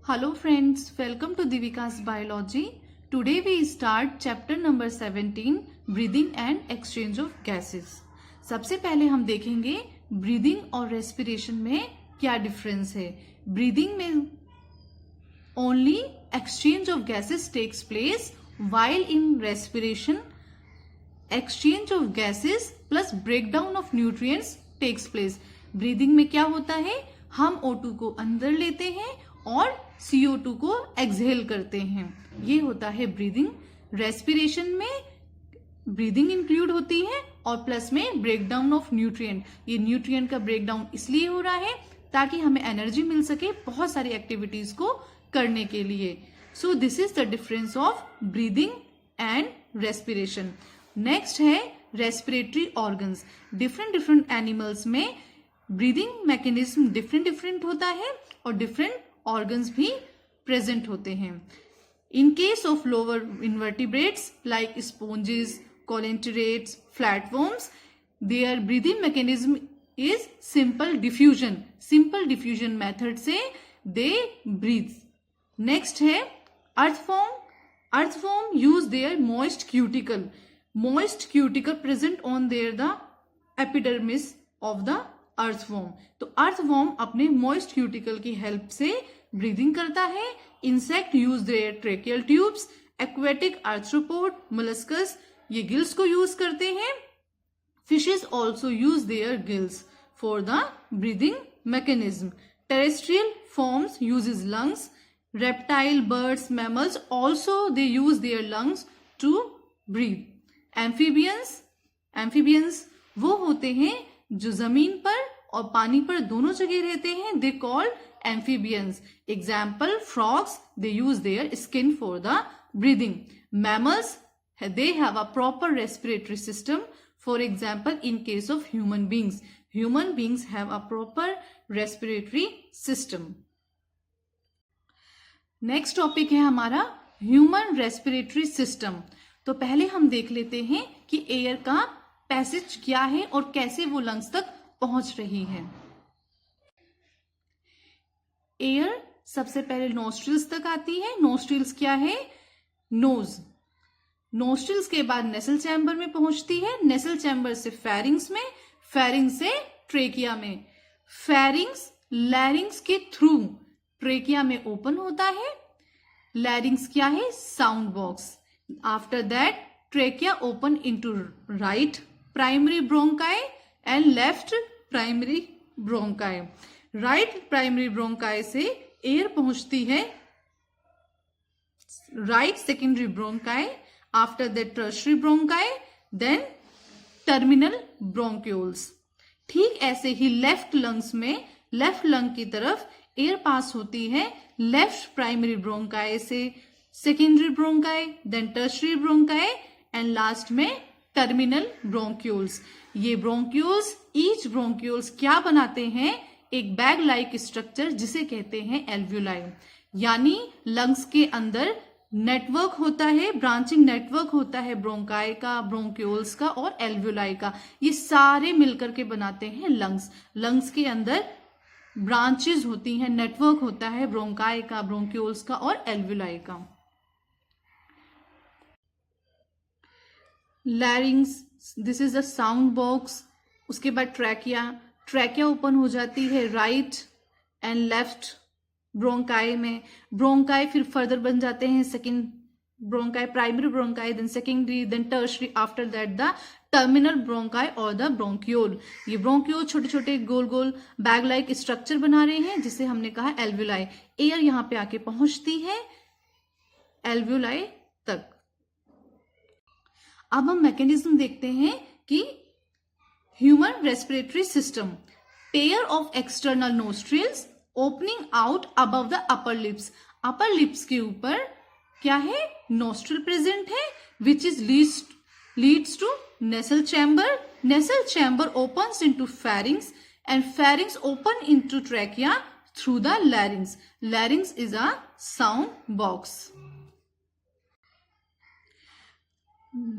Hello friends, welcome to Divika's Biology. Today we start chapter number 17, breathing and exchange of gases. सबसे पहले हम देखेंगे breathing और respiration में क्या डिफरेंस है. ब्रीदिंग में only exchange of gases takes place, while in respiration exchange of gases plus breakdown of nutrients takes place. Breathing में क्या होता है, हम O2 को अंदर लेते हैं और CO2 को एक्सहेल करते हैं. ये होता है ब्रीदिंग. रेस्पिरेशन में ब्रीदिंग इंक्लूड होती है और प्लस में ब्रेकडाउन ऑफ न्यूट्रिएंट. ये न्यूट्रिएंट का ब्रेकडाउन इसलिए हो रहा है ताकि हमें एनर्जी मिल सके बहुत सारी एक्टिविटीज को करने के लिए. So this is the difference of breathing and respiration. Next है रेस्पिरेटरी ऑर्गन्स. डिफरेंट एनिमल्स में ब्रीदिंग मैकेनिज्म डिफरेंट होता है और डिफरेंट ऑर्गन्स भी प्रेजेंट होते हैं. In case of lower invertebrates like sponges, coelenterates, flatworms, their breathing mechanism is simple diffusion. Simple diffusion method से they breathe. Next है earthworm. Earthworm use their moist cuticle. Moist cuticle present on their the epidermis of the earthworm. तो earthworm अपने moist cuticle की help से breathing करता है. Insect use their tracheal tubes. Aquatic arthropod, molluscs ये gills को use करते हैं. Fishes also use their gills for the breathing mechanism. Terrestrial forms uses lungs. Reptile, birds, mammals also they use their lungs to breathe. Amphibians वो होते हैं जो जमीन पर और पानी पर दोनों जगह रहते हैं. They called amphibians. Example frogs, they use their skin for the breathing. Mammals, they have a proper respiratory system. For example, in case of human beings have a proper respiratory system. Next topic है हमारा human respiratory system. तो पहले हम देख लेते हैं कि air का पैसेज क्या है और कैसे वो लंग्स तक पहुंच रही है. एयर सबसे पहले नोस्ट्रिल्स तक आती है. नोस्ट्रिल्स क्या है, नोज. नोस्ट्रिल्स के बाद नेसल चैम्बर में पहुंचती है. नेसल चैम्बर से फेरिंग्स में, फेरिंग्स से ट्रेकिया में. फेरिंग्स लैरिंग्स के थ्रू ट्रेकिया में ओपन होता है. लैरिंग्स क्या है, sound box. After that trachea open into right primary bronchi and left primary bronchi. Right primary bronchi से एयर पहुंचती है right secondary bronchi. After that tertiary bronchi, then terminal bronchioles. ठीक ऐसे ही लेफ्ट लंग्स में, left lung की तरफ air pass होती है लेफ्ट प्राइमरी ब्रोंकाई से secondary bronchi, then tertiary bronchi and last में टर्मिनल ब्रोंक्यूल्स. ये ब्रोंक्यूल्स, ईच ब्रोंक्यूल्स क्या बनाते हैं, एक बैग लाइक स्ट्रक्चर जिसे कहते हैं एल्व्यूलाई. यानी लंग्स के अंदर नेटवर्क होता है, ब्रांचिंग नेटवर्क होता है ब्रोंकाई का, ब्रोंक्यूल्स का और एल्व्यूलाई का. ये सारे मिलकर के बनाते हैं लंग्स. लंग्स के अंदर ब्रांचेस होती हैं, नेटवर्क होता है ब्रोंकाई का, ब्रोंक्यूल्स का और एल्व्यूलाई का. Larynx, this is a sound box. उसके बाद ट्रैकिया. ट्रैकिया ओपन हो जाती है राइट एंड लेफ्ट ब्रोंकाई में. ब्रोंकाई फिर फर्दर बन जाते हैं second bronchi, primary bronchi, then secondary, then tertiary. After that the terminal bronchi और द ब्रोंक्यूल. ये ब्रोंक्यूल छोटे छोटे गोल गोल बैग लाइक स्ट्रक्चर बना रहे हैं जिसे हमने कहा एल्व्यूलाई. एयर यहां पे आके पहुंचती है एल्व्यूलाई तक. अब हम मैकेनिज्म देखते हैं कि human respiratory system. Pair of external nostrils opening out above the upper lips. Upper lips के ऊपर क्या है, नोस्ट्रिल प्रेजेंट है which is leads to nasal chamber. Nasal chamber opens into pharynx and pharynx open into trachea through the larynx. Larynx is a sound box.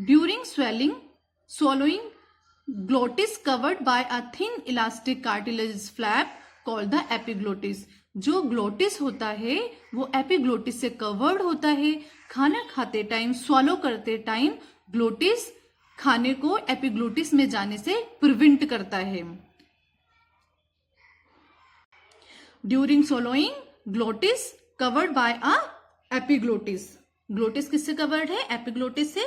During swallowing, glottis covered by a thin elastic cartilaginous flap called the epiglottis. जो glottis होता है वो epiglottis से covered होता है। खाना खाते time, swallow करते टाइम ग्लोटिस खाने को एपिग्लोटिस में जाने से प्रिवेंट करता है। During swallowing, glottis covered by a epiglottis. Glottis किससे कवर्ड है? एपिग्लोटिस से।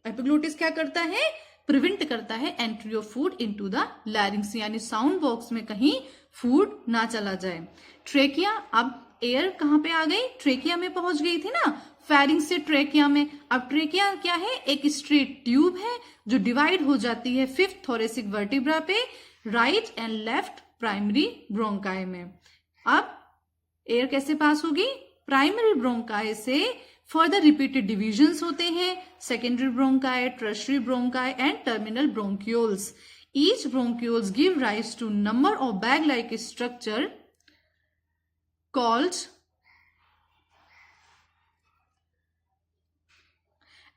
एपिग्लोटिस क्या करता है? प्रिवेंट करता है entry of food into the larynx, यानी साउंड बॉक्स में कहीं फूड ना चला जाए। ट्रेकिया, अब एयर कहां पे आ गई? ट्रेकिया में पहुंच गई थी ना, फेरिंग्स से ट्रेकिया में। अब ट्रेकिया क्या है? एक स्ट्रेट ट्यूब है जो डिवाइड हो जाती है फिफ्थ थोरेसिक वर्टिब्रा पे, right and left primary bronchi में। अब एयर कैसे पास होगी? प्राइमरी ब्रोंकाई से फर्दर रिपीटेड डिविजन्स होते हैं, secondary bronchi, tertiary bronchi and terminal bronchioles. Each bronchioles give rise to number of bag like structure called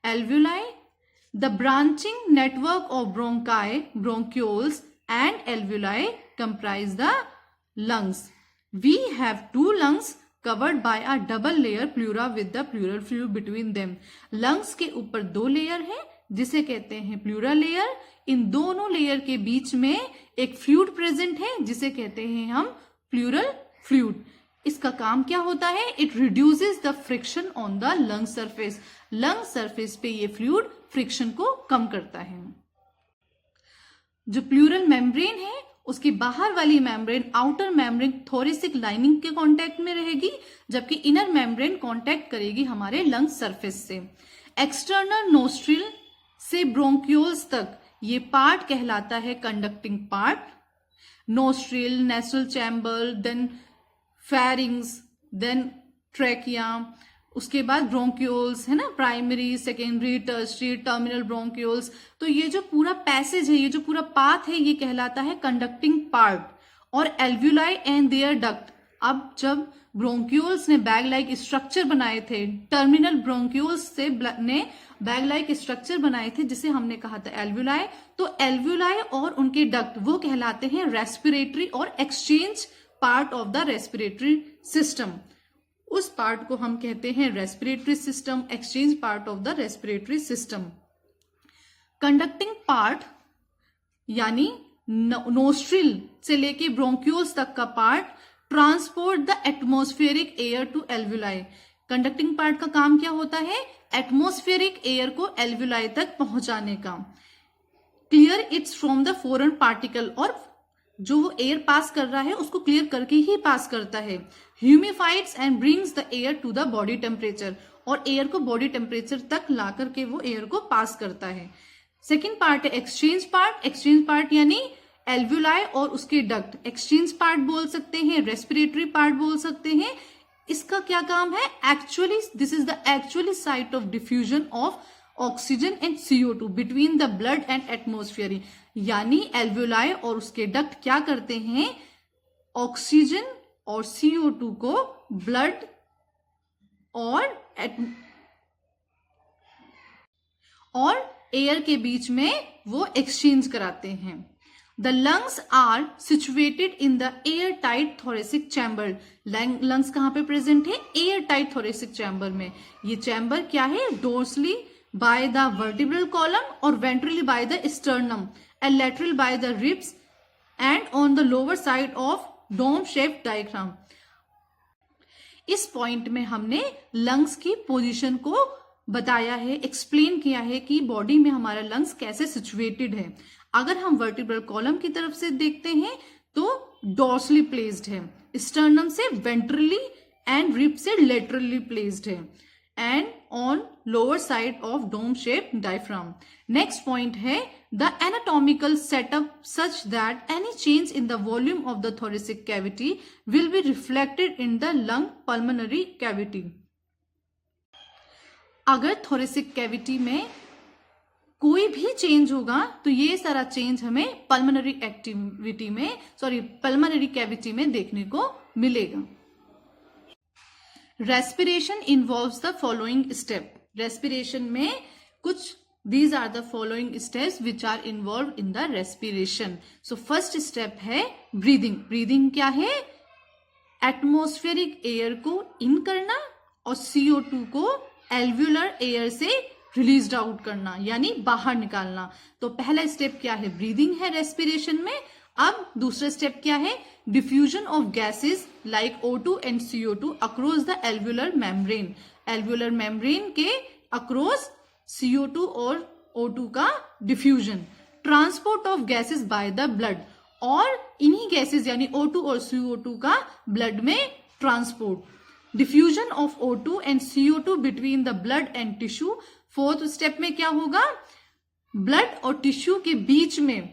alveoli. The branching network of bronchi, bronchioles and alveoli comprise the lungs. We have two lungs covered by a double layer pleura with the pleural fluid between them. lungs के ऊपर दो layer है जिसे कहते हैं pleura layer. इन दोनों layer के बीच में एक फ्लूइड प्रेजेंट है जिसे कहते हैं हम प्लूरल फ्लूइड। इसका काम क्या होता है? It reduces the friction on the lung surface. Lung surface पे ये फ्लूइड फ्रिक्शन को कम करता है। जो प्लूरल मेम्ब्रेन है उसकी बाहर वाली membrane, outer membrane thoracic lining के कांटेक्ट में रहेगी, जबकि इनर मेम्ब्रेन कांटेक्ट करेगी हमारे लंग सरफेस से। एक्सटर्नल नोस्ट्रिल से ब्रोंक्यूल्स तक ये पार्ट कहलाता है conducting part. Nostril, nasal chamber, then pharynx, then trachea, उसके बाद ब्रोंक्यूल्स है ना, primary, secondary, tertiary, terminal bronchioles. तो ये जो पूरा पैसेज है, ये जो पूरा पाथ है, ये कहलाता है कंडक्टिंग पार्ट। और एल्व्यूलाई एंड देयर डक्ट, अब जब ब्रोंक्यूल्स ने बैग लाइक स्ट्रक्चर बनाए थे, टर्मिनल ब्रोंक्यूल्स से ने बैग लाइक स्ट्रक्चर बनाए थे जिसे हमने कहा था एल्व्यूलाई, तो एल्व्यूलाई और उनके डक्ट वो कहलाते हैं रेस्पिरेटरी और exchange part of the respiratory system. उस पार्ट को हम कहते हैं respiratory system, exchange part of the respiratory system. Conducting part यानी नोस्ट्रिल से लेके ब्रोंक्यूल्स तक का part transport the atmospheric air to alveoli. Conducting part का काम क्या होता है? एटमॉस्फेरिक एयर को एल्व्यूलाई तक पहुंचाने का। Clear it's from the foreign particle, और जो वो एयर पास कर रहा है उसको क्लियर करके ही पास करता है। Humidifies and brings the air to the body temperature, और एयर को बॉडी टेम्परेचर तक ला करके वो एयर को पास करता है। सेकेंड पार्ट है एक्सचेंज पार्ट। एक्सचेंज पार्ट यानी एल्व्यूलाई और उसके डक्ट। एक्सचेंज पार्ट बोल सकते हैं, रेस्पिरेटरी पार्ट बोल सकते हैं। इसका क्या काम है? Actually this is the actually site of diffusion of oxygen and CO2 between the blood and atmosphere. यानी एल्व्यूलाई और उसके डक्ट क्या करते हैं? ऑक्सीजन और CO2 को ब्लड और एयर के बीच में वो एक्सचेंज कराते हैं। The lungs are situated in the air tight thoracic chamber. Lungs कहां पे प्रेजेंट है? एयर टाइट थोरेसिक चैम्बर में। ये चैम्बर क्या है? Dorsally by the vertebral column or ventrally by the sternum and lateral by the ribs and on the lower side of dome shaped diaphragm। इस point में हमने lungs की position को बताया है, एक्सप्लेन किया है कि बॉडी में हमारा लंग्स कैसे सिचुएटेड है। अगर हम वर्टिब्रल कॉलम की तरफ से देखते हैं तो डोर्सली प्लेस्ड है, स्टर्नम से वेंट्रली एंड रिब से लेटरली प्लेस्ड है, and on lower side of dome shape diaphragm. Next point है the anatomical setup such that any change in the volume of the thoracic cavity will be reflected in the lung pulmonary cavity. अगर thoracic cavity में कोई भी change होगा तो ये सारा change हमें पल्मोनरी कैविटी में देखने को मिलेगा। Respiration involves the following step. Respiration में कुछ these are the following steps which are involve in the respiration. So first step है ब्रीदिंग। ब्रीदिंग क्या है? एटमॉस्फेरिक एयर को इन करना और CO2 को एल्वुलर एयर से रिलीज आउट करना, यानी बाहर निकालना। तो पहला स्टेप क्या है? ब्रीदिंग है रेस्पिरेशन में। अब दूसरा स्टेप क्या है? Diffusion of gases like O2 and CO2 across the alveolar membrane. Alveolar membrane के अक्रॉस CO2 और O2 का diffusion. Transport of gases by the blood, और इन्हीं गैसेस यानी O2 और CO2 का ब्लड में transport. Diffusion of O2 and CO2 between the blood and tissue. Fourth step में क्या होगा? ब्लड और टिश्यू के बीच में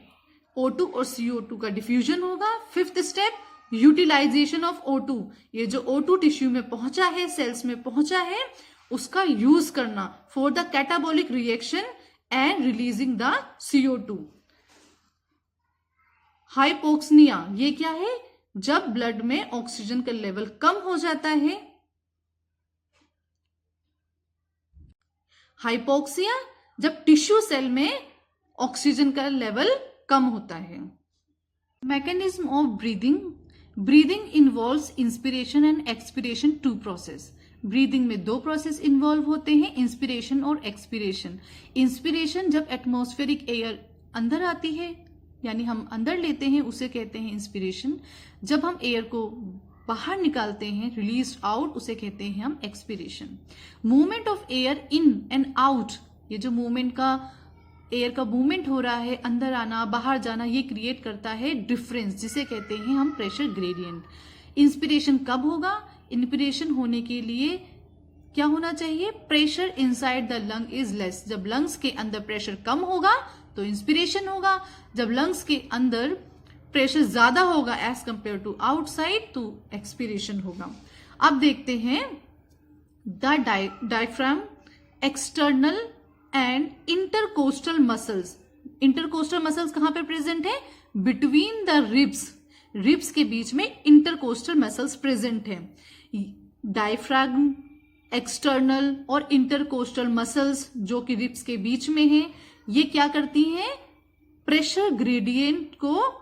O2 और CO2 का डिफ्यूजन होगा। Fifth step, utilization of O2। ये जो O2 टिश्यू में पहुंचा है, सेल्स में पहुंचा है, उसका यूज करना for the catabolic reaction and releasing the CO2। Hypoxia, ये क्या है? जब ब्लड में ऑक्सीजन का लेवल कम हो जाता है। हाइपोक्सिया, जब टिश्यू सेल में ऑक्सीजन का लेवल कम होता है। Mechanism of breathing. Breathing involves inspiration and expiration, two process. Breathing में दो प्रोसेस इन्वॉल्व होते हैं, इंस्पिरेशन और एक्सपिरेशन। इंस्पिरेशन जब एटमॉस्फेरिक एयर अंदर आती है, यानी हम अंदर लेते हैं, उसे कहते हैं इंस्पिरेशन। जब हम एयर को बाहर निकालते हैं, रिलीज आउट, उसे कहते हैं हम expiration. Movement of air in and out, ये जो मूवमेंट का एयर का मूवमेंट हो रहा है, अंदर आना बाहर जाना, ये क्रिएट करता है डिफरेंस, जिसे कहते हैं हम प्रेशर ग्रेडियंट। इंस्पिरेशन कब होगा? इंस्पिरेशन होने के लिए क्या होना चाहिए? Pressure inside the lung is less. जब लंग्स के अंदर प्रेशर कम होगा तो इंस्पिरेशन होगा। जब लंग्स के अंदर प्रेशर ज्यादा होगा एज कंपेयर टू आउटसाइड, तो एक्सपिरेशन होगा। अब देखते हैं the diaphragm, external and intercostal muscles. Intercostal muscles कहां पे प्रेजेंट है? Between the ribs. रिब्स के बीच में इंटरकोस्टल मसल्स प्रेजेंट है। डायफ्राम, एक्सटर्नल और इंटरकोस्टल मसल्स जो कि रिब्स के बीच में है, ये क्या करती हैं? प्रेशर ग्रेडियंट को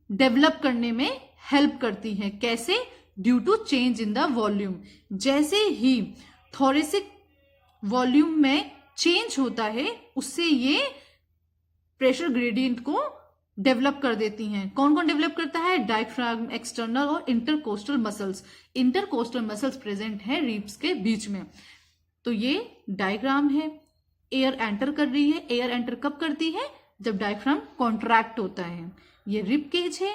डेवलप करने में हेल्प करती हैं। कैसे? Due to change in the volume. जैसे ही थोरेसिक वॉल्यूम में चेंज होता है, उससे ये प्रेशर ग्रेडियंट को डेवलप कर देती हैं। कौन कौन डेवलप करता है? डायफ्राम, एक्सटर्नल और intercostal muscles. Intercostal muscles present है रिब्स के बीच में। तो ये डायग्राम है। एयर एंटर कर रही है। एयर एंटर कब करती है? जब डायफ्राम कॉन्ट्रैक्ट होता है। ये रिब केज है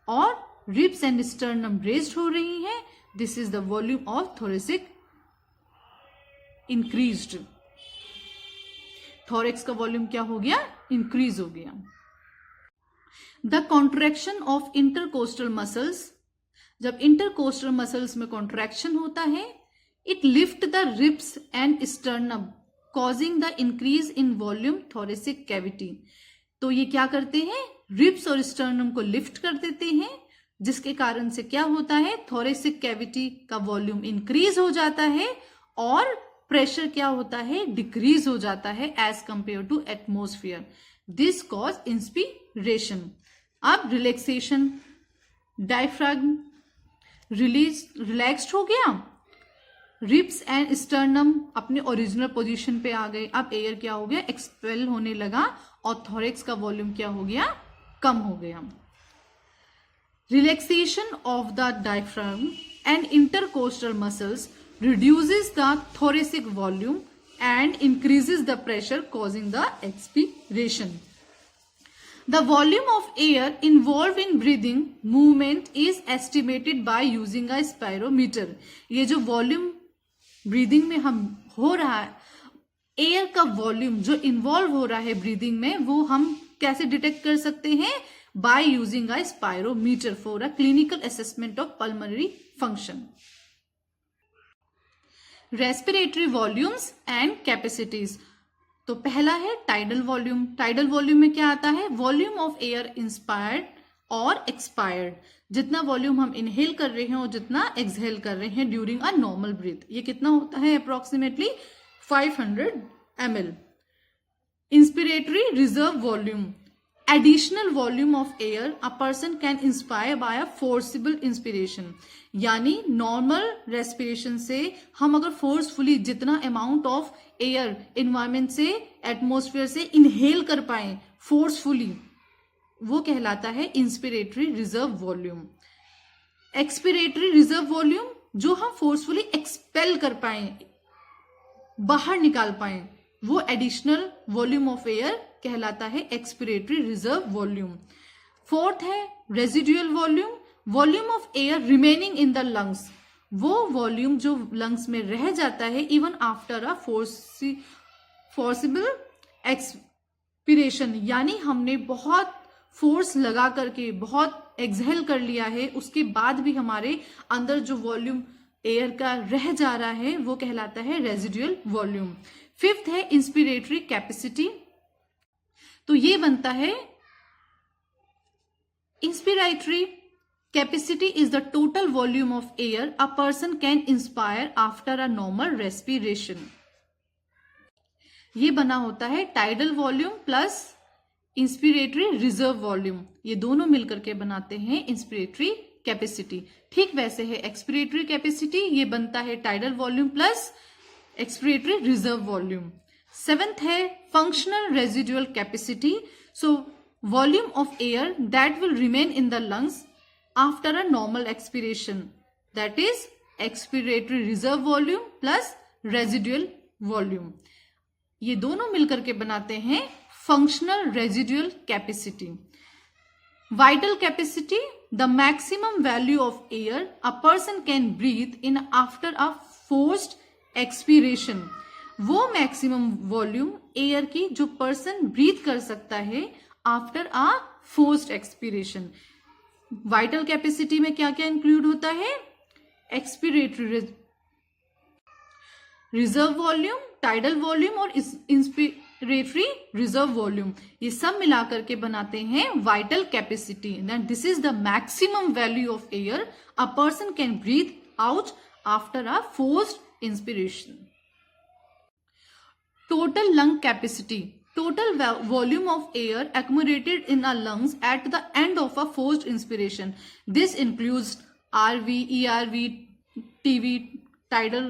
और रिब्स एंड स्टर्नम रेज्ड हो रही है। This is the volume of thoracic increased. Thorax का वॉल्यूम क्या हो गया? इंक्रीज हो गया। The contraction of intercostal muscles. जब इंटरकोस्टल मसल्स में कॉन्ट्रैक्शन होता है, it lift the ribs and sternum causing the increase in volume thoracic cavity. तो ये क्या करते हैं? रिब्स और स्टर्नम को लिफ्ट कर देते हैं, जिसके कारण से क्या होता है? थोरेसिक कैविटी का वॉल्यूम इंक्रीज हो जाता है और प्रेशर क्या होता है? डिक्रीज हो जाता है as compare to atmosphere. This cause inspiration. अब रिलैक्सेशन। डायफ्राम रिलैक्स्ड हो गया, रिब्स एंड स्टर्नम अपने ओरिजिनल पोजीशन पे आ गए। अब एयर क्या हो गया? एक्सपेल होने लगा और थोरेक्स का वॉल्यूम क्या हो गया? कम हो गया। Relaxation of the diaphragm and intercostal muscles reduces the thoracic volume and increases the pressure causing the expiration. The volume of air involved in breathing movement is estimated by using a spirometer. ये जो volume breathing में हम हो रहा है, air का volume जो involve हो रहा है ब्रीदिंग में, वो हम कैसे डिटेक्ट कर सकते हैं? By using a spirometer for a clinical assessment of pulmonary function. Respiratory volumes and capacities. तो पहला है टाइडल वॉल्यूम। टाइडल वॉल्यूम में क्या आता है? वॉल्यूम ऑफ एयर इंस्पायर्ड और एक्सपायर्ड। जितना वॉल्यूम हम इनहेल कर रहे हैं और जितना एक्सहेल कर रहे हैं ड्यूरिंग अ नॉर्मल ब्रीथ, ये कितना होता है? Approximately 500 ml। Inspiratory reserve volume. additional volume of air a person can inspire by a forcible inspiration, यानी नॉर्मल रेस्पिरेशन से हम अगर फोर्सफुली जितना अमाउंट ऑफ एयर एनवायरमेंट से एटमॉस्फेयर से इनहेल कर पाए फोर्सफुली, वो कहलाता है inspiratory reserve volume. Expiratory reserve volume जो हम फोर्सफुली एक्सपेल कर पाए, बाहर निकाल पाए, वो एडिशनल वॉल्यूम ऑफ एयर कहलाता है एक्सपिरेटरी रिजर्व वॉल्यूम। फोर्थ है residual volume, volume of air remaining in the lungs, वो वॉल्यूम जो लंग्स में रह जाता है even after a forcible expiration, यानी हमने बहुत फोर्स लगा करके बहुत एक्सहेल कर लिया है, उसके बाद भी हमारे अंदर जो वॉल्यूम एयर का रह जा रहा है वो कहलाता है रेजिडुअल वॉल्यूम। फिफ्थ है इंस्पिरेटरी कैपेसिटी, तो ये बनता है inspiratory capacity is the total volume of air a person can inspire after a normal respiration. ये बना होता है tidal volume plus inspiratory reserve volume, ये दोनों मिलकर के बनाते हैं इंस्पिरेटरी कैपेसिटी। ठीक वैसे है एक्सपिरेटरी कैपेसिटी, ये बनता है tidal volume plus expiratory reserve volume. Seventh है functional residual capacity, so volume of air that will remain in the lungs after a normal expiration, that is expiratory reserve volume plus residual volume, ये दोनों मिलकर के बनाते हैं functional residual capacity. Vital capacity, the maximum value of air a person can breathe in after a forced expiration, वो maximum volume air की जो person breathe कर सकता है after a forced expiration. Vital capacity में क्या क्या इंक्लूड होता है? Expiratory reserve volume, tidal volume और इंस्पिरेटरी रिजर्व वॉल्यूम, ये सब मिलाकर के बनाते हैं vital capacity. This is the maximum value of air a person can breathe out after a forced inspiration. Total lung capacity, total volume of air accumulated in our lungs at the end of a forced inspiration. This includes RV, ERV, TV, tidal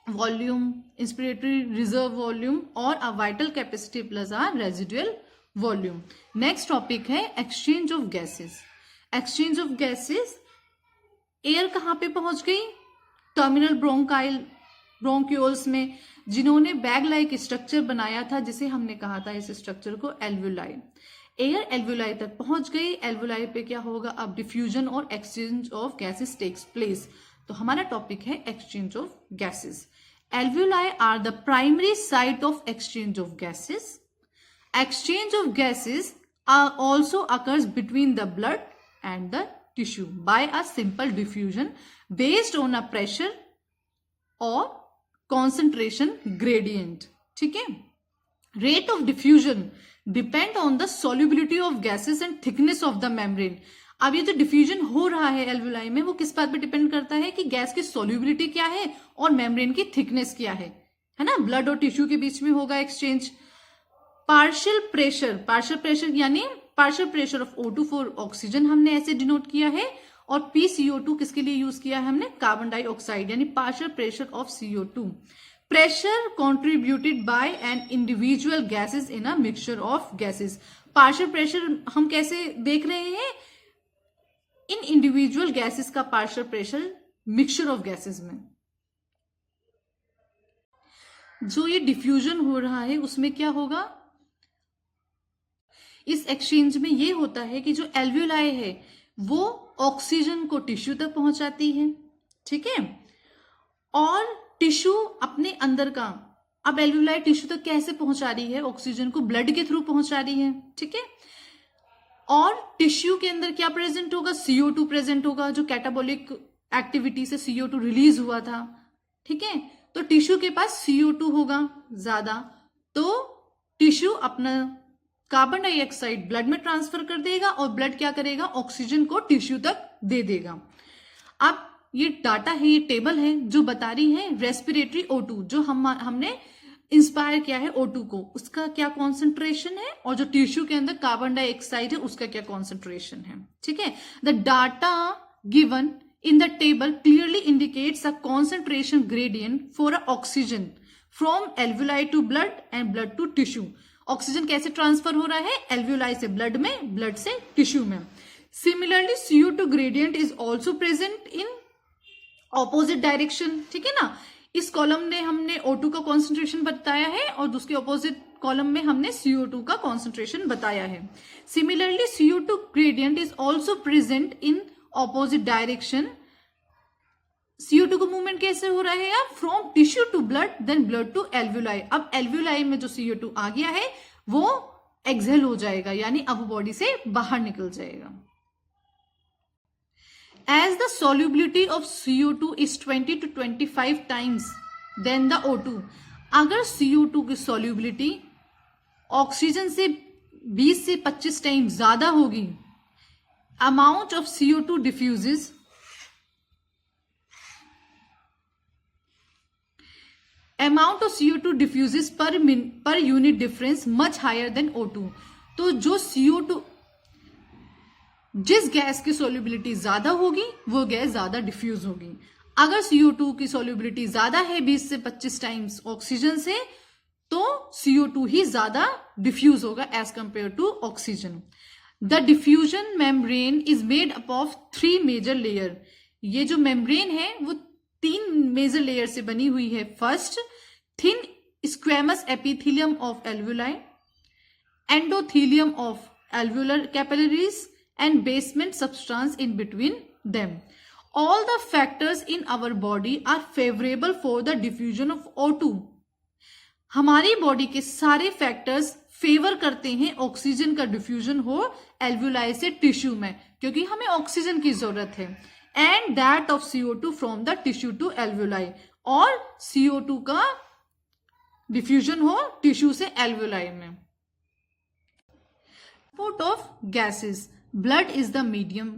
volume, inspiratory reserve volume और a vital capacity plus a residual volume. Next topic है exchange of gases. Exchange of gases, air कहाँ पे पहुंच गई? Terminal bronchioles में, जिन्होंने bag like structure बनाया था, जिसे हमने कहा था इस स्ट्रक्चर को एल्वुलाई। एयर एल्वुलाई तक पहुंच गई, एल्वुलाई पे क्या होगा? अब डिफ्यूजन और exchange of gases takes place. तो हमारा टॉपिक है exchange of gases. Alveoli are the primary site of exchange of gases. Exchange of gases also occurs between the blood and the tissue by a simple diffusion based on a pressure और concentration gradient। ठीक है, rate of diffusion depend on the solubility of gases and thickness of the membrane। अब ये जो diffusion हो रहा है alveoli में, वो किस बात पे डिपेंड करता है कि गैस की solubility क्या है और मेम्ब्रेन की थिकनेस क्या है ना? ब्लड और टिश्यू के बीच में होगा एक्सचेंज। पार्शियल प्रेशर यानी partial pressure of O2 for oxygen हमने ऐसे डिनोट किया है, और PCO2 किसके लिए यूज किया है हमने? कार्बन डाइऑक्साइड, यानी partial pressure of CO2। Pressure contributed bye an individual gases in a mixture of gases. Partial pressure हम कैसे देख रहे हैं? इन इंडिविजुअल गैसेस का partial pressure mixture of gases में। जो ये डिफ्यूजन हो रहा है उसमें क्या होगा? इस एक्सचेंज में ये होता है कि जो एल्वुलाई है वो ऑक्सीजन को टिश्यू तक पहुंचाती है, ठीक है, और टिश्यू अपने अंदर का, अब एल्वुलाई टिश्यू तक कैसे पहुंचा रही है? ऑक्सीजन को ब्लड के थ्रू पहुंचा रही है, ठीक है, और टिश्यू के अंदर क्या प्रेजेंट होगा? CO2 प्रेजेंट होगा, जो कैटाबॉलिक एक्टिविटी से CO2 रिलीज हुआ था, ठीक है, तो टिश्यू के पास CO2 होगा ज्यादा, तो टिश्यू अपना कार्बन डाइऑक्साइड ब्लड में ट्रांसफर कर देगा और ब्लड क्या करेगा? ऑक्सीजन को टिश्यू तक दे देगा। अब ये डाटा है, ये टेबल है जो बता रही है रेस्पिरेटरी O2, जो हमने इंस्पायर क्या है O2 को, उसका क्या कॉन्सेंट्रेशन है, और जो टिश्यू के अंदर कार्बन डाइऑक्साइड है उसका क्या कॉन्सेंट्रेशन है। ठीक है, the data given in the table clearly indicates a concentration gradient for oxygen from alveoli to blood and blood to tissue. Oxygen कैसे ट्रांसफर हो रहा है, एल्वियोलाई से ब्लड में, ब्लड से टिश्यू में। Similarly CO2 gradient is also present in opposite direction. ठीक है ना, इस कॉलम में हमने O2 का कॉन्सेंट्रेशन बताया है और उसके ऑपोजिट कॉलम में हमने CO2 का कॉन्सेंट्रेशन बताया है। Similarly CO2 gradient is also present in opposite direction. CO2 का मूवमेंट कैसे हो रहा है यार, from tissue to blood then blood to alveoli. अब एल्वियोलाई में जो CO2 आ गया है वो एक्सहेल हो जाएगा, यानी अब बॉडी से बाहर निकल जाएगा। As the solubility of CO2 is 20 to 25 times than the O2, अगर CO2 की solubility ऑक्सीजन से 20 से 25 टाइम ज्यादा होगी, amount of CO2 diffuses per unit difference much higher than O2। तो जो CO2, जिस गैस की सोल्यूबिलिटी ज्यादा होगी वो गैस ज्यादा डिफ्यूज होगी। अगर CO2 की सोल्यूबिलिटी ज्यादा है 20 से 25 टाइम्स ऑक्सीजन से, तो CO2 ही ज्यादा डिफ्यूज होगा as compare to oxygen. The diffusion membrane is made up of 3 major layer. ये जो मेम्ब्रेन है वो 3 मेजर लेयर से बनी हुई है। First, thin squamous epithelium of alveoli, endothelium of alveolar capillaries and basement substance in between them. All the factors in our body are favourable for the diffusion of O2। हमारी body के सारे factors favour करते हैं oxygen का diffusion हो alveoli से tissue में, क्योंकि हमें ऑक्सीजन की जरूरत है। And that of CO2 from the tissue to alveoli, और CO2 का डिफ्यूजन हो टिश्यू से एल्वियोलाई में। Transport of gases, blood is the medium.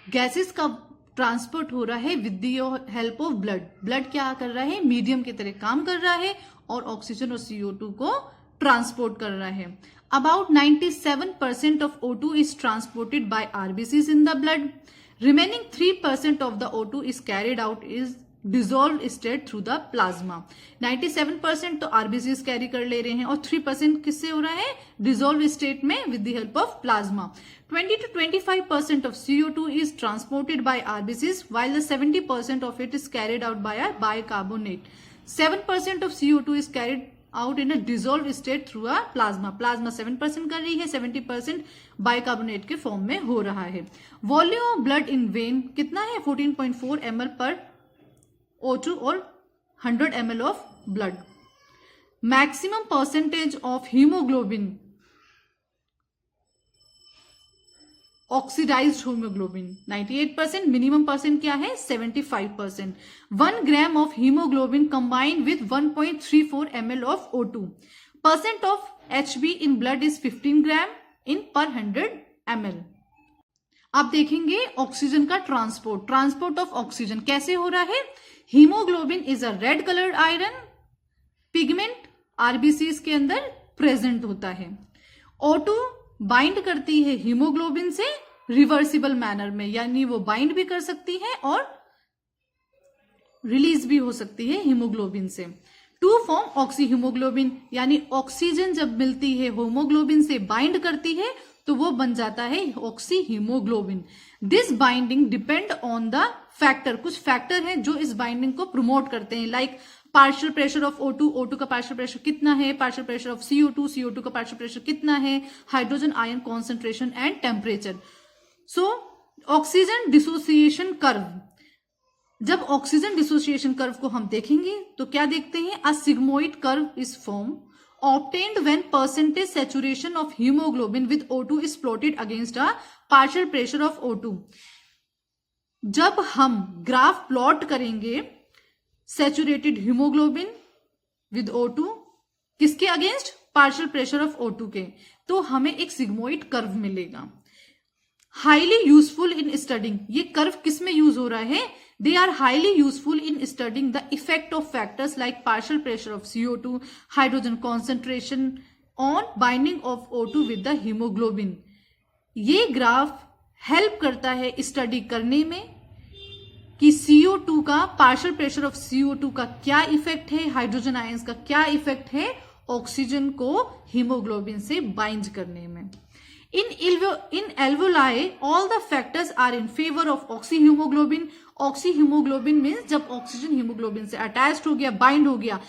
Gases का ट्रांसपोर्ट हो रहा है with the help of blood. Blood क्या कर रहा है, मीडियम की तरह काम कर रहा है और ऑक्सीजन और CO2 को ट्रांसपोर्ट कर रहा है। About 97% of O2 is transported by RBCs in the blood. Remaining 3% of the O2 is carried out is dissolved state through the plasma. 97% तो RBCs कैरी कर ले रहे हैं और 3% किससे हो रहा है, dissolved state में with the help of plasma. 20 to 25% of CO2 is transported by RBCs while the 70% of it is carried out by a bicarbonate. 7% of CO2 is carried out in a dissolved state through a plasma. Plasma 7% कर रही है, 70% bicarbonate के form में हो रहा है। Volume of blood in vein कितना है, 14.4 ml पर O2 और 100 ml ऑफ ब्लड। Maximum percentage of haemoglobin, oxidized haemoglobin 98%, minimum percent क्या है 75%। 1 gram of haemoglobin combined with 1.34 ml of O2। Percent of HB in blood is 15 gram in per 100 ml। आप देखेंगे oxygen का transport of oxygen कैसे हो रहा है। Haemoglobin is a red coloured iron pigment, RBCs के अंदर प्रेजेंट होता है। O2 बाइंड करती है हीमोग्लोबिन से रिवर्सिबल मैनर में, यानी वो बाइंड भी कर सकती है और रिलीज भी हो सकती है हीमोग्लोबिन से टू फॉर्म ऑक्सी हीमोग्लोबिन, यानी ऑक्सीजन जब मिलती है हीमोग्लोबिन से बाइंड करती है तो वो बन जाता है oxy haemoglobin. This binding depend on the factor, कुछ फैक्टर हैं जो इस बाइंडिंग को प्रमोट करते हैं, like partial pressure of O2, O2 का पार्शियल प्रेशर कितना है, partial pressure of CO2, CO2 का पार्शियल प्रेशर कितना है, hydrogen ion concentration and temperature. So oxygen dissociation curve, जब ऑक्सीजन डिसोसिएशन कर्व को हम देखेंगे तो क्या देखते हैं, a sigmoid curve is form obtained when percentage saturation of hemoglobin with O2 is plotted against a partial pressure of O2। जब हम ग्राफ प्लॉट करेंगे सैचुरेटेड हीमोग्लोबिन विद O2 किसके against, partial pressure of O2 के, तो हमें एक sigmoid curve मिलेगा। Highly useful in studying, ये कर्व किस में यूज हो रहा है, They are highly useful in studying the effect of factors like partial pressure of CO2, hydrogen concentration on binding of O2 with the hemoglobin. ये graph help करता है study करने में कि CO2 का, पार्शियल प्रेशर ऑफ CO2 का क्या effect है, हाइड्रोजन आयंस का क्या इफेक्ट है ऑक्सीजन को हीमोग्लोबिन से बाइंड करने में. In alveoli, all the factors are in favor of oxyhemoglobin. Oxyhemoglobin means जब ऑक्सीजन हीमोग्लोबिन से अटैच्ड हो गया, बाइंड हो गया,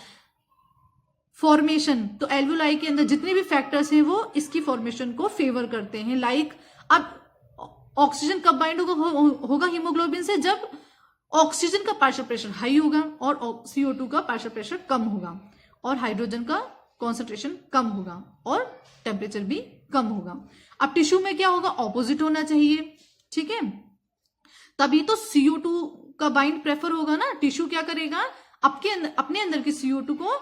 फॉर्मेशन, तो एल्वुलाई के अंदर जितने भी फैक्टर्स हैं वो इसकी फॉर्मेशन को फेवर करते हैं. लाइक अब ऑक्सीजन कब बाइंड होगा हीमोग्लोबिन से? जब ऑक्सीजन का पार्शियल प्रेशर हाई होगा और CO2 का पार्शियल प्रेशर कम होगा और हाइड्रोजन का कॉन्सेंट्रेशन कम होगा और टेम्परेचर भी कम होगा. अब टिश्यू में क्या होगा? ऑपोजिट होना चाहिए. ठीक है, तभी तो CO2 का बाइंड प्रेफर होगा ना. टिश्यू क्या करेगा? अपने अंदर की CO2 को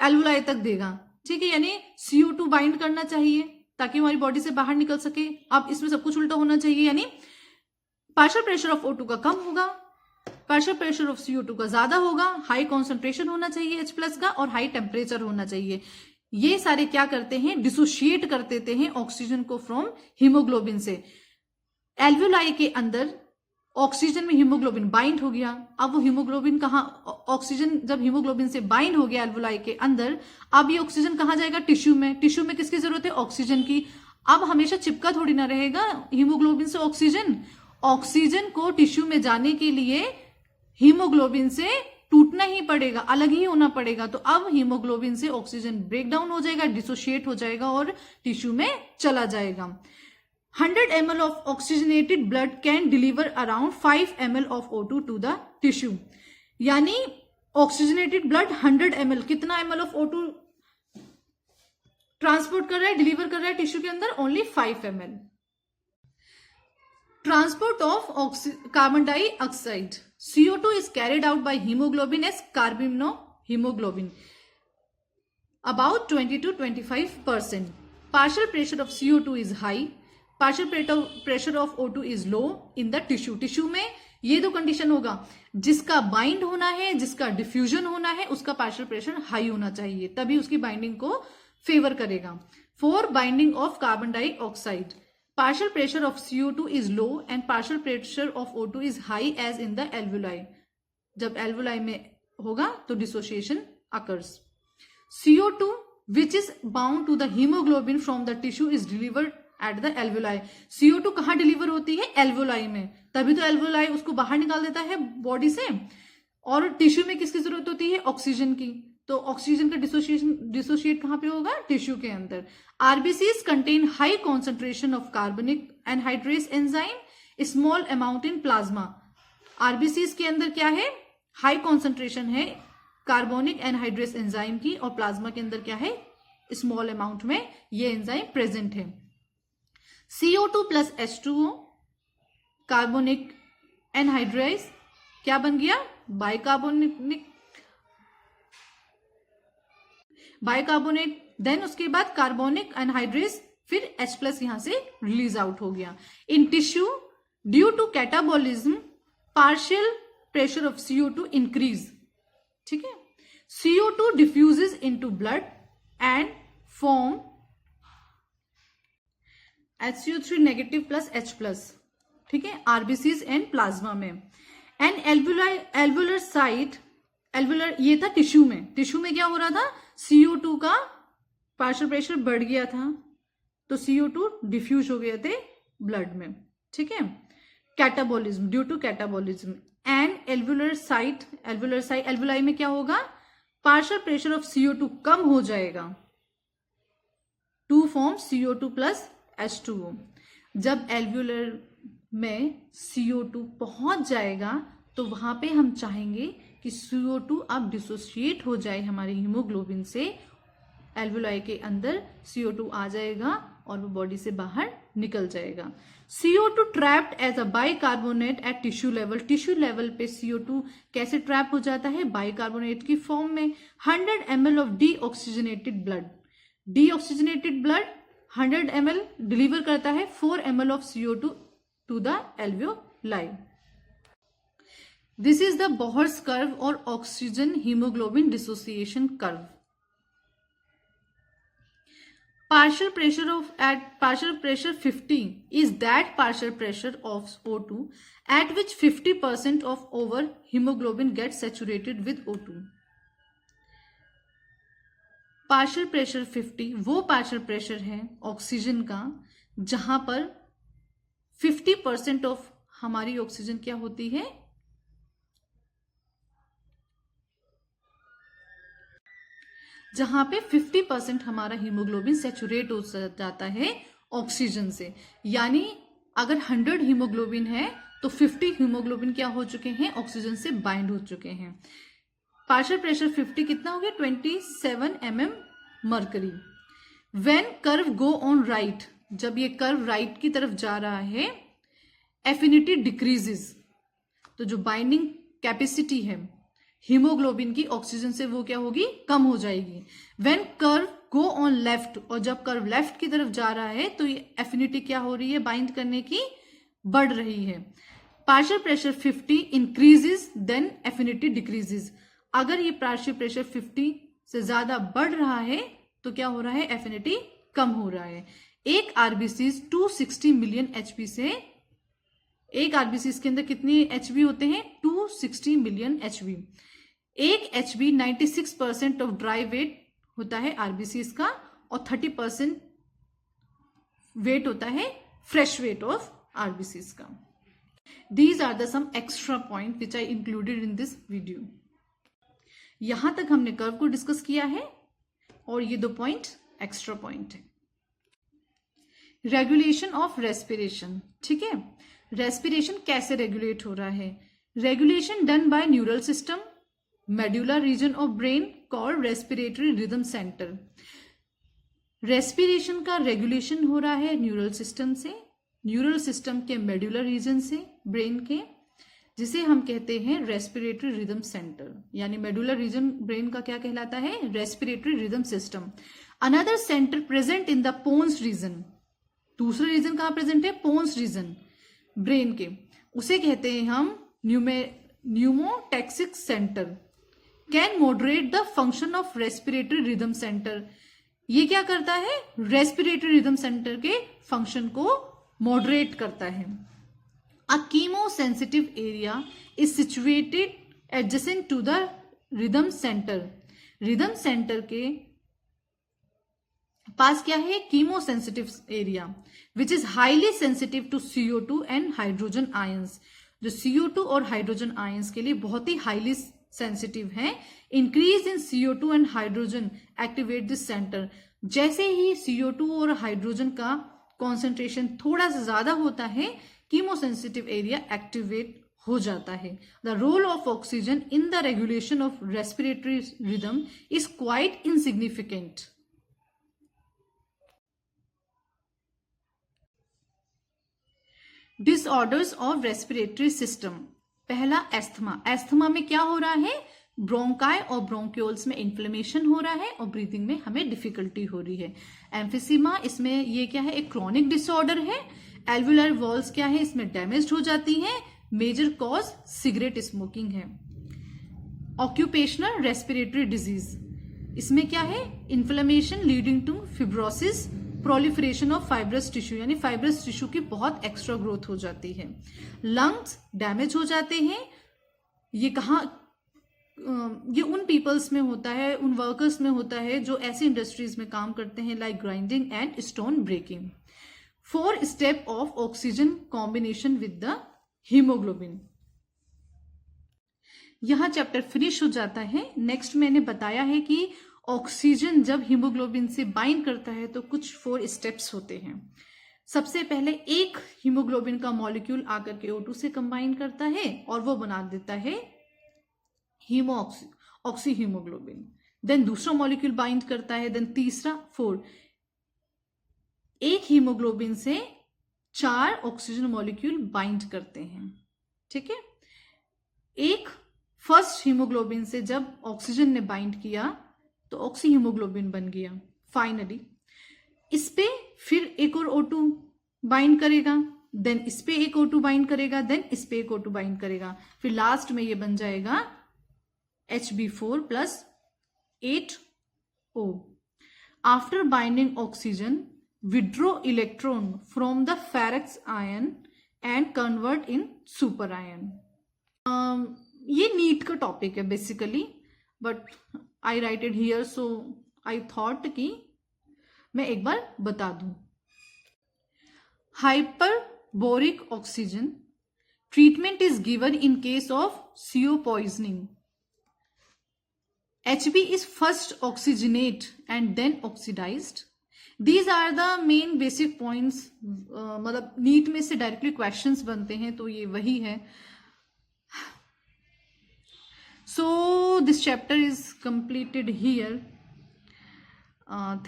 एल्वुलाई तक देगा. ठीक है, यानी CO2 बाइंड करना चाहिए ताकि हमारी बॉडी से बाहर निकल सके. अब इसमें सब कुछ उल्टा होना चाहिए, यानी पार्शियल प्रेशर ऑफ O2 का कम होगा, पार्शियल प्रेशर ऑफ CO2 का ज्यादा होगा, हाई कॉन्सेंट्रेशन होना चाहिए H+ का और हाई टेम्परेचर होना चाहिए. ये सारे क्या करते हैं? डिसोशिएट कर देते हैं ऑक्सीजन को फ्रॉम हीमोग्लोबिन से. एल्वुलाई के अंदर ऑक्सीजन में हीमोग्लोबिन बाइंड हो गया. अब वो हीमोग्लोबिन कहाँ, ऑक्सीजन जब हीमोग्लोबिन से बाइंड हो गया एल्वुलाई के अंदर, अब ये ऑक्सीजन कहाँ जाएगा? टिश्यू में. टिश्यू में किसकी जरूरत है? ऑक्सीजन की. अब हमेशा चिपका थोड़ी ना रहेगा हीमोग्लोबिन से ऑक्सीजन. ऑक्सीजन को टिश्यू में जाने के लिए हीमोग्लोबिन से टूटना ही पड़ेगा, अलग ही होना पड़ेगा. तो अब हीमोग्लोबिन से ऑक्सीजन ब्रेक डाउन हो जाएगा, डिसोशिएट हो जाएगा और टिश्यू में चला जाएगा. 100 ml of oxygenated blood can deliver around 5 ml of O2 to the tissue. यानी ऑक्सीजनेटेड ब्लड 100 ml, कितना ml of O2 ट्रांसपोर्ट कर रहा है, डिलीवर कर रहा है टिश्यू के अंदर? Only 5 ml. Transport of carbon dioxide CO2 is carried out by hemoglobin as carbaminohemoglobin, about 20 to 25%. Partial pressure of CO2 is high, partial pressure of O2 is low in the tissue. Tissue में ये दो condition होगा, जिसका bind होना है, जिसका diffusion होना है, उसका पार्शियल प्रेशर हाई होना चाहिए, तभी उसकी बाइंडिंग को फेवर करेगा. For binding of carbon dioxide, partial pressure of CO2 is low and partial pressure of O2 is high as in the alveoli. जब alveoli में होगा तो dissociation occurs. CO2 which is bound to the hemoglobin from the tissue is delivered at the alveoli. CO2 कहाँ deliver होती है? alveoli में. तभी तो alveoli उसको बाहर निकाल देता है बॉडी से. और टिश्यू में किसकी जरूरत होती है? ऑक्सीजन की. तो ऑक्सीजन का डिसोशिएट कहां पे होगा? टिश्यू के अंदर. RBCs contain high concentration of carbonic anhydrase enzyme, small amount in plasma. RBCs के अंदर क्या है? हाई कॉन्सेंट्रेशन है कार्बोनिक एनहाइड्रेस एंजाइम की, और प्लाज्मा के अंदर क्या है? स्मॉल अमाउंट में ये एंजाइम प्रेजेंट है. CO2 plus H2O, carbonic anhydrase क्या बन गया? बाइकार्बोनेट. देन उसके बाद कार्बोनिक एनहाइड्रेस, फिर H+ यहां से रिलीज आउट हो गया. In tissue due to catabolism partial pressure of CO2 increase. ठीक है, CO2 diffuses into blood and form HCO3 negative plus H+. ठीक है, आरबीसीज एंड प्लाज्मा में. एंड एल्वुलर साइट, एल्वुलर ये था टिश्यू में. टिश्यू में क्या हो रहा था? CO2 का पार्शियल प्रेशर बढ़ गया था तो CO2 डिफ्यूज हो गए थे ब्लड में. ठीक है, catabolism, due to catabolism. And alveolar site, alveoli में क्या होगा? पार्शियल प्रेशर ऑफ CO2 कम हो जाएगा to form CO2 plus H2O. जब एल्वुलर में CO2 पहुंच जाएगा तो वहां पे हम चाहेंगे कि CO2 अब डिसोशिएट हो जाए हमारे हीमोग्लोबिन से. एल्वुलाई के अंदर CO2 आ जाएगा और वो बॉडी से बाहर निकल जाएगा. CO2 trapped as a bicarbonate at tissue level. Tissue level पे CO2 कैसे ट्रैप हो जाता है? बाइकार्बोनेट की फॉर्म में. 100 ml of deoxygenated blood. Deoxygenated blood 100 ml deliver करता है 4 ml of CO2 to the alveoli. This is the Bohr's curve और oxygen haemoglobin dissociation curve. Partial pressure 50 is that partial pressure of O2 at which 50% of over hemoglobin gets saturated with O2. Partial pressure 50 वो partial pressure है oxygen का जहां पर 50% of हमारी oxygen क्या होती है, जहां पे 50% हमारा हीमोग्लोबिन सैचुरेट हो जाता है ऑक्सीजन से. यानी अगर 100 हीमोग्लोबिन है तो 50 हीमोग्लोबिन क्या हो चुके हैं, ऑक्सीजन से बाइंड हो चुके हैं. पार्शियल प्रेशर 50 कितना हो गया, 27 mm mercury. When curve go on right, जब ये कर्व राइट की तरफ जा रहा है, एफिनिटी डिक्रीजेस, तो जो बाइंडिंग कैपेसिटी है हीमोग्लोबिन की ऑक्सीजन से वो क्या होगी, कम हो जाएगी. When curve go on left, और जब कर्व लेफ्ट की तरफ जा रहा है तो ये एफिनिटी क्या हो रही है, बाइंड करने की बढ़ रही है. Partial pressure 50 increases then affinity decreases. अगर ये पार्शियल प्रेशर 50 से ज्यादा बढ़ रहा है तो क्या हो रहा है, एफिनिटी कम हो रहा है. एक आरबीसी 260 मिलियन एचपी से, एक आरबीसी के अंदर कितनी एचबी होते हैं, 260 मिलियन एचबी. एक एचबी 96% ऑफ ड्राई वेट होता है आरबीसी का, और 30% वेट होता है फ्रेश वेट ऑफ आरबीसी का. These are the some extra point which I included in this video. यहां तक हमने कर्व को डिस्कस किया है और ये 2 पॉइंट एक्स्ट्रा पॉइंट है. Regulation of respiration. ठीक है, रेस्पिरेशन कैसे रेगुलेट हो रहा है, regulation done by neural system, medullary region of brain called respiratory rhythm centre. Respiration का रेगुलेशन हो रहा है न्यूरल सिस्टम से, न्यूरल सिस्टम के मेडुलर रीजन से ब्रेन के, जिसे हम कहते हैं रेस्पिरेटरी रिदम सेंटर. यानी मेडुलर रीजन ब्रेन का क्या कहलाता है, respiratory rhythm system. Another centre present in the pons region. दूसरा रीजन कहां प्रेजेंट है, पोन्स रीजन ब्रेन के, उसे कहते हैं हम pneumotaxic centre. Can moderate the function of respiratory rhythm centre. ये क्या करता है, रेस्पिरेटरी रिदम सेंटर के फंक्शन को मॉडरेट करता है. A chemosensitive area is situated adjacent to the rhythm centre. Rhythm centre के पास क्या है, chemosensitive area which is highly sensitive to CO2 and hydrogen ions. जो CO2 और हाइड्रोजन आयंस के लिए बहुत ही हाईली सेंसिटिव है. Increase in CO2 and hydrogen activate this centre. जैसे ही CO2 और हाइड्रोजन का कॉन्सेंट्रेशन थोड़ा सा ज्यादा होता है, कीमोसेंसिटिव एरिया एक्टिवेट हो जाता है. The role of oxygen in the regulation of respiratory rhythm is quite insignificant. Disorders of respiratory system. पहला एस्थमा. एस्थमा में क्या हो रहा है, ब्रोंकाई और ब्रोंक्यूल्स में इन्फ्लेमेशन हो रहा है और ब्रीथिंग में हमें डिफिकल्टी हो रही है. एम्फिसीमा, इसमें ये क्या है, एक क्रॉनिक डिसऑर्डर है. एल्वुलर वॉल्स क्या है, इसमें डैमेज हो जाती हैं. मेजर कॉज सिगरेट स्मोकिंग है. ऑक्यूपेशनल रेस्पिरेटरी डिजीज, इसमें क्या है, inflammation leading to fibrosis, proliferation of fibrous tissue, यानी फाइब्रस टिश्यू की बहुत एक्स्ट्रा ग्रोथ हो जाती है. लंग्स डैमेज हो जाते हैं. ये कहाँ, ये उन पीपल्स में होता है, उन वर्कर्स में होता है जो ऐसी इंडस्ट्रीज में काम करते हैं like grinding and stone breaking. 4 step of oxygen combination with the haemoglobin. यहां चैप्टर फिनिश हो जाता है. नेक्स्ट मैंने बताया है कि ऑक्सीजन जब हीमोग्लोबिन से बाइंड करता है तो कुछ 4 स्टेप्स होते हैं. सबसे पहले एक हीमोग्लोबिन का मॉलिक्यूल आकर के O2 से कंबाइन करता है और वो बना देता है ऑक्सी हीमोग्लोबिन. देन दूसरा मॉलिक्यूल बाइंड करता है, देन तीसरा, 4. एक हीमोग्लोबिन से 4 ऑक्सीजन मॉलिक्यूल बाइंड करते हैं. ठीक है, एक फर्स्ट हीमोग्लोबिन से जब ऑक्सीजन ने बाइंड किया तो ऑक्सी हीमोग्लोबिन बन गया. फाइनली इस पे फिर एक और O2 बाइंड करेगा देन इस पे एक O2 बाइंड करेगा, देन इस पे एक O2 बाइंड करेगा, फिर लास्ट में ये बन जाएगा Hb4 plus 8O. After binding oxygen withdraw electron from the ferrous ion and convert in super ion. ये नीट का टॉपिक है basically, but I write it here, so I thought कि मैं एक बार बता दूं. Hyperbaric oxygen treatment is given in case of CO poisoning. Hb is first oxygenate and then oxidized. These are the main basic points. मतलब NEET में से directly questions बनते हैं, तो ये वही है. So this chapter is completed here.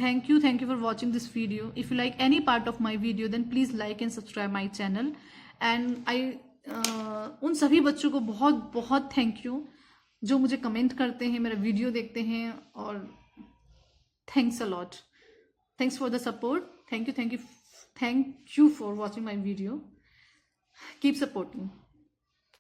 Thank you for watching this video. If you like any part of my video, then please like and subscribe my channel. And I उन सभी बच्चों को बहुत बहुत थैंक यू जो मुझे comment करते हैं, मेरा वीडियो देखते हैं, और thanks a lot. Thanks for the support. Thank you for watching my video. Keep supporting.